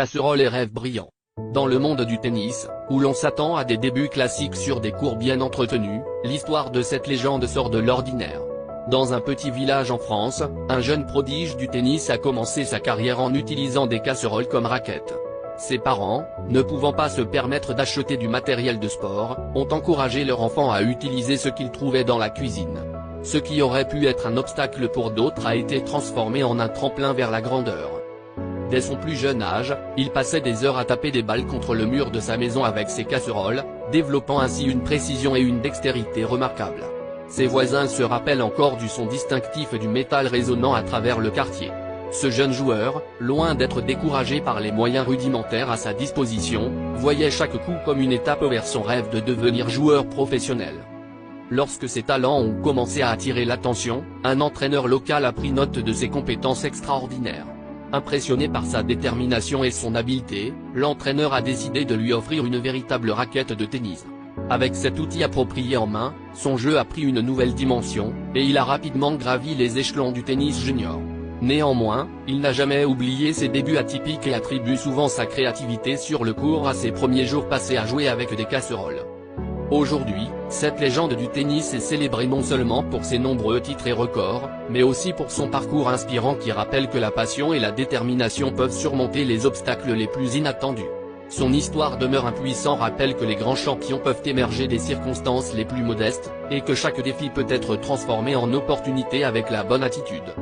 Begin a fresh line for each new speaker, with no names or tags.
Casserole et rêve brillant. Dans le monde du tennis, où l'on s'attend à des débuts classiques sur des cours bien entretenus, l'histoire de cette légende sort de l'ordinaire. Dans un petit village en France, un jeune prodige du tennis a commencé sa carrière en utilisant des casseroles comme raquettes. Ses parents, ne pouvant pas se permettre d'acheter du matériel de sport, ont encouragé leur enfant à utiliser ce qu'ils trouvaient dans la cuisine. Ce qui aurait pu être un obstacle pour d'autres a été transformé en un tremplin vers la grandeur. Dès son plus jeune âge, il passait des heures à taper des balles contre le mur de sa maison avec ses casseroles, développant ainsi une précision et une dextérité remarquables. Ses voisins se rappellent encore du son distinctif du métal résonnant à travers le quartier. Ce jeune joueur, loin d'être découragé par les moyens rudimentaires à sa disposition, voyait chaque coup comme une étape vers son rêve de devenir joueur professionnel. Lorsque ses talents ont commencé à attirer l'attention, un entraîneur local a pris note de ses compétences extraordinaires. Impressionné par sa détermination et son habileté, l'entraîneur a décidé de lui offrir une véritable raquette de tennis. Avec cet outil approprié en main, son jeu a pris une nouvelle dimension, et il a rapidement gravi les échelons du tennis junior. Néanmoins, il n'a jamais oublié ses débuts atypiques et attribue souvent sa créativité sur le court à ses premiers jours passés à jouer avec des casseroles. Aujourd'hui, cette légende du tennis est célébrée non seulement pour ses nombreux titres et records, mais aussi pour son parcours inspirant qui rappelle que la passion et la détermination peuvent surmonter les obstacles les plus inattendus. Son histoire demeure un puissant rappel que les grands champions peuvent émerger des circonstances les plus modestes, et que chaque défi peut être transformé en opportunité avec la bonne attitude.